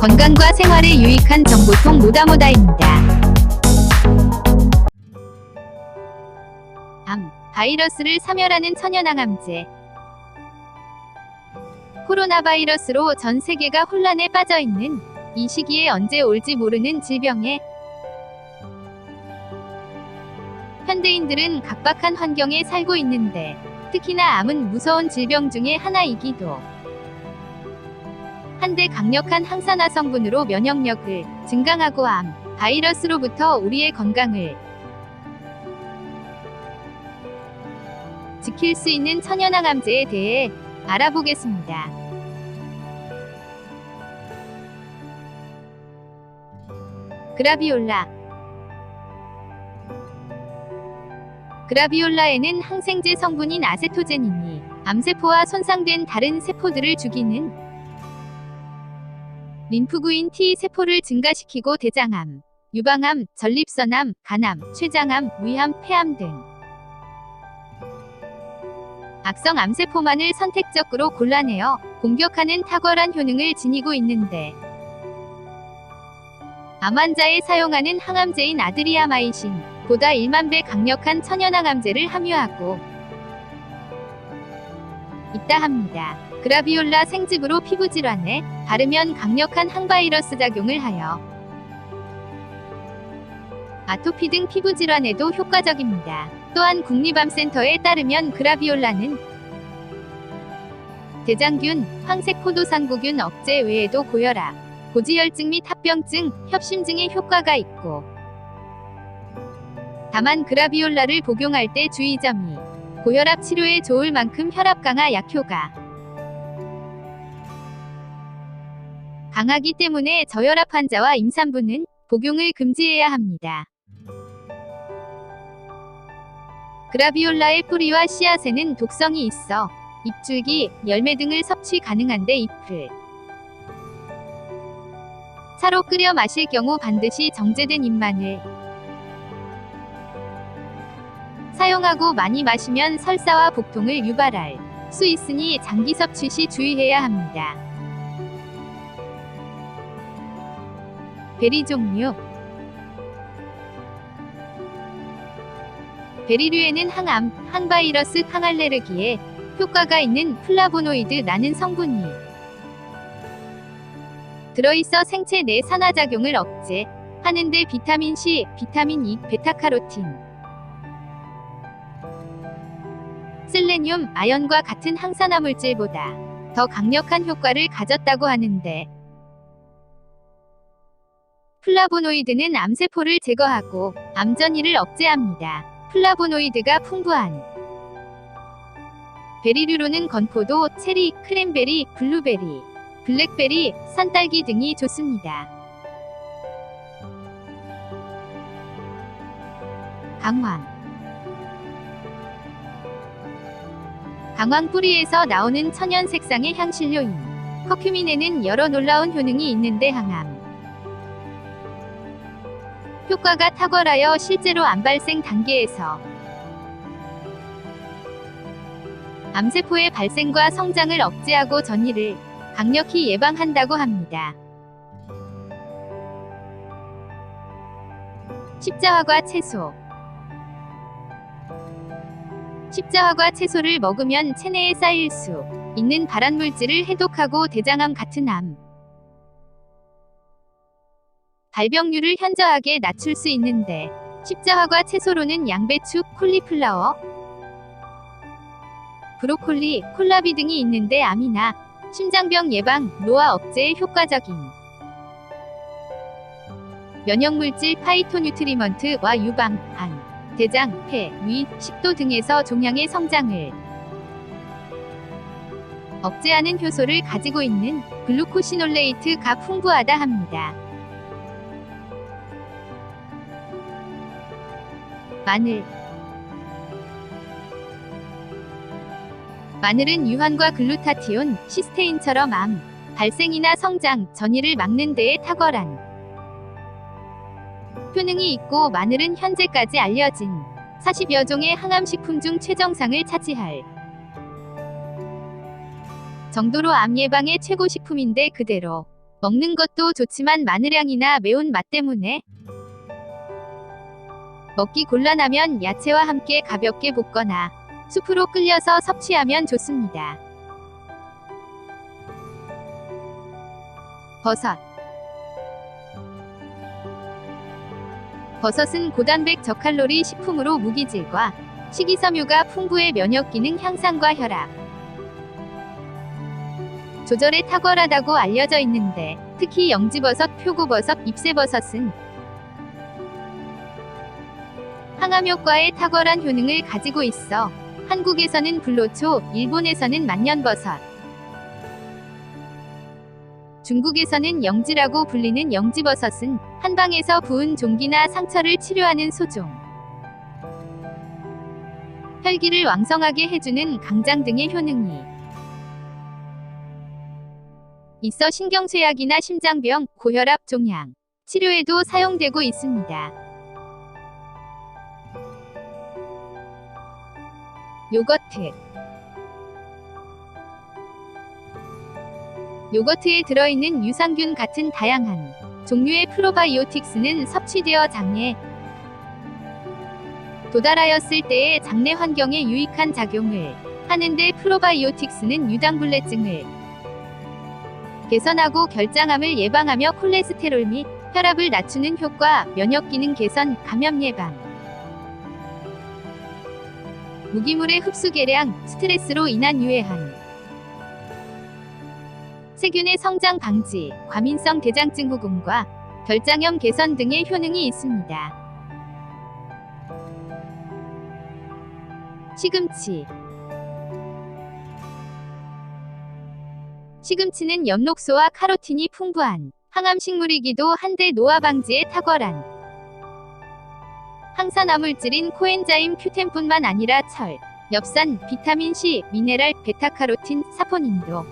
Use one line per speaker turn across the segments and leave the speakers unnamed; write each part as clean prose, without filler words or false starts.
건강과 생활에 유익한 정보통 모다모다입니다. 암, 바이러스를 사멸하는 천연항암제. 코로나 바이러스로 전 세계가 혼란에 빠져 있는 이 시기에 언제 올지 모르는 질병에 현대인들은 각박한 환경에 살고 있는데 특히나 암은 무서운 질병 중에 하나이기도 한데 강력한 항산화 성분으로 면역력을 증강하고 암, 바이러스로부터 우리의 건강을 지킬 수 있는 천연항암제에 대해 알아보겠습니다. 그라비올라. 그라비올라에는 항생제 성분인 아세토제닌이 암세포와 손상된 다른 세포들을 죽이는 림프구인 T세포를 증가시키고 대장암, 유방암, 전립선암, 간암, 췌장암, 위암, 폐암 등 악성 암세포만을 선택적으로 골라내어 공격하는 탁월한 효능을 지니고 있는데 암 환자에 사용하는 항암제인 아드리아마이신 보다 1만 배 강력한 천연항암제를 함유하고 있다 합니다. 그라비올라 생즙으로 피부질환에 바르면 강력한 항바이러스 작용을 하여 아토피 등 피부질환에도 효과적입니다. 또한 국립암센터에 따르면 그라비올라는 대장균, 황색포도상구균 억제 외에도 고혈압, 고지혈증 및 합병증, 협심증에 효과가 있고 다만 그라비올라를 복용할 때 주의점이 고혈압 치료에 좋을 만큼 혈압 강화 약효가 강하기 때문에 저혈압 환자와 임산부는 복용을 금지해야 합니다. 그라비올라의 뿌리와 씨앗에는 독성이 있어 잎줄기, 열매 등을 섭취 가능한데 잎을 차로 끓여 마실 경우 반드시 정제된 잎만을 사용하고 많이 마시면 설사와 복통을 유발할 수 있으니 장기 섭취 시 주의해야 합니다. 베리 종류. 베리류에는 항암, 항바이러스, 항알레르기에 효과가 있는 플라보노이드라는 성분이 들어있어 생체 내 산화작용을 억제하는데 비타민 C, 비타민 E, 베타카로틴, 셀레늄, 아연과 같은 항산화 물질보다 더 강력한 효과를 가졌다고 하는데 플라보노이드는 암세포를 제거하고 암전이를 억제합니다. 플라보노이드가 풍부한 베리류로는 건포도, 체리, 크랜베리, 블루베리, 블랙베리, 산딸기 등이 좋습니다. 강황. 강황 뿌리에서 나오는 천연 색상의 향신료인 커큐민에는 여러 놀라운 효능이 있는데 항암 효과가 탁월하여 실제로 암 발생 단계에서 암세포의 발생과 성장을 억제하고 전이를 강력히 예방한다고 합니다. 십자화과 채소. 십자화과 채소를 먹으면 체내에 쌓일 수 있는 발암물질을 해독하고 대장암 같은 암 발병률을 현저하게 낮출 수 있는데 십자화과 채소로는 양배추, 콜리플라워, 브로콜리, 콜라비 등이 있는데 암이나 심장병 예방, 노화 억제에 효과적인 면역물질 파이토뉴트리먼트와 유방, 간, 대장, 폐, 위, 식도 등에서 종양의 성장을 억제하는 효소를 가지고 있는 글루코시놀레이트가 풍부하다 합니다. 마늘. 마늘은 유황과 글루타티온, 시스테인처럼 암 발생이나 성장, 전이를 막는 데에 탁월한 효능이 있고 마늘은 현재까지 알려진 40여 종의 항암식품 중 최정상을 차지할 정도로 암 예방의 최고 식품인데 그대로 먹는 것도 좋지만 마늘향이나 매운 맛 때문에 먹기 곤란하면 야채와 함께 가볍게 볶거나 수프로 끓여서 섭취하면 좋습니다. 버섯. 버섯은 고단백 저칼로리 식품으로 무기질과 식이섬유가 풍부해 면역 기능 향상과 혈압 조절에 탁월하다고 알려져 있는데, 특히 영지버섯, 표고버섯, 잎새버섯은 항암 효과에 탁월한 효능을 가지고 있어 한국에서는 불로초, 일본에서는 만년버섯, 중국에서는 영지라고 불리는 영지버섯은 한방에서 부은 종기나 상처를 치료하는 소종, 혈기를 왕성하게 해주는 강장 등의 효능이 있어 신경쇠약이나 심장병, 고혈압, 종양 치료에도 사용되고 있습니다. 요거트. 요거트에 들어있는 유산균 같은 다양한 종류의 프로바이오틱스는 섭취되어 장에 도달하였을 때의 장내 환경에 유익한 작용을 하는데, 프로바이오틱스는 유당불내증을 개선하고 결장암을 예방하며 콜레스테롤 및 혈압을 낮추는 효과, 면역기능 개선, 감염 예방, 무기물의 흡수 개량, 스트레스로 인한 유해한 세균의 성장 방지, 과민성 대장증 후군과 결장염 개선 등의 효능이 있습니다. 시금치. 시금치는 엽록소와 카로틴이 풍부한 항암식물이기도 한데, 노화 방지에 탁월한 항산화물질인 코엔자임 Q10뿐만 아니라 철, 엽산, 비타민C, 미네랄, 베타카로틴, 사포닌도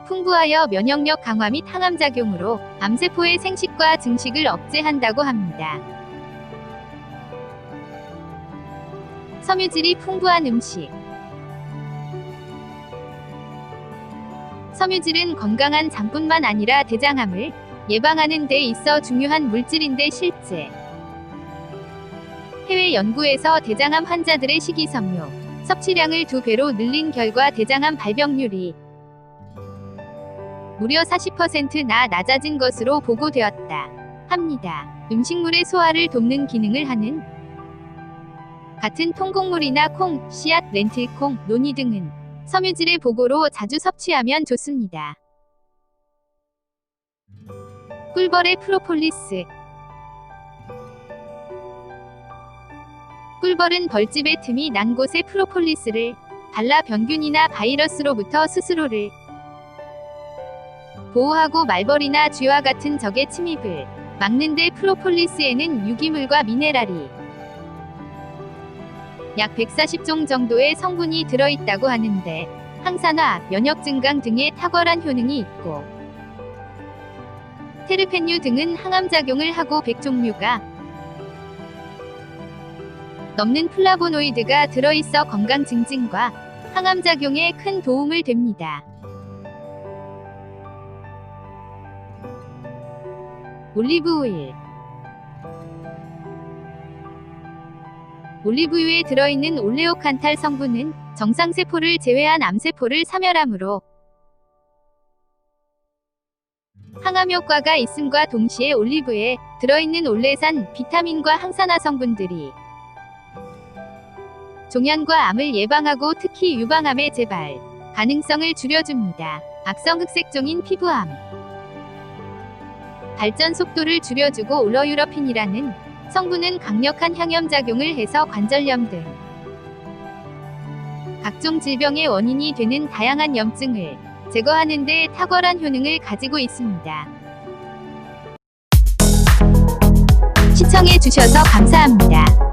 풍부하여 면역력 강화 및 항암작용으로 암세포의 생식과 증식을 억제한다고 합니다. 섬유질이 풍부한 음식. 섬유질은 건강한 장뿐만 아니라 대장암을 예방하는 데 있어 중요한 물질인데, 실제 해외 연구에서 대장암 환자들의 식이섬유 섭취량을 2배로 늘린 결과 대장암 발병률이 무려 40%나 낮아진 것으로 보고되었다 합니다. 음식물의 소화를 돕는 기능을 하는 같은 통곡물이나 콩, 씨앗, 렌틸콩, 노니 등은 섬유질의 보고로 자주 섭취하면 좋습니다. 꿀벌의 프로폴리스. 꿀벌은 벌집의 틈이 난 곳에 프로폴리스를 발라 병균이나 바이러스로부터 스스로를 보호하고 말벌이나 쥐와 같은 적의 침입을 막는데, 프로폴리스에는 유기물과 미네랄이 약 140종 정도의 성분이 들어있다고 하는데, 항산화, 면역 증강 등의 탁월한 효능이 있고, 테르펜류 등은 항암작용을 하고 100종류가 넘는 플라보노이드가 들어있어 건강 증진과 항암작용에 큰 도움을 됩니다. 올리브오일. 올리브유에 들어있는 올레오칸탈 성분은 정상세포를 제외한 암세포를 사멸하므로 항암 효과가 있음과 동시에 올리브에 들어있는 올레산, 비타민과 항산화 성분들이 종양과 암을 예방하고 특히 유방암의 재발 가능성을 줄여줍니다. 악성 흑색종인 피부암 발전 속도를 줄여주고, 올러유러핀이라는 성분은 강력한 항염작용을 해서 관절염 등 각종 질병의 원인이 되는 다양한 염증을 제거하는 데 탁월한 효능을 가지고 있습니다. 시청해 주셔서 감사합니다.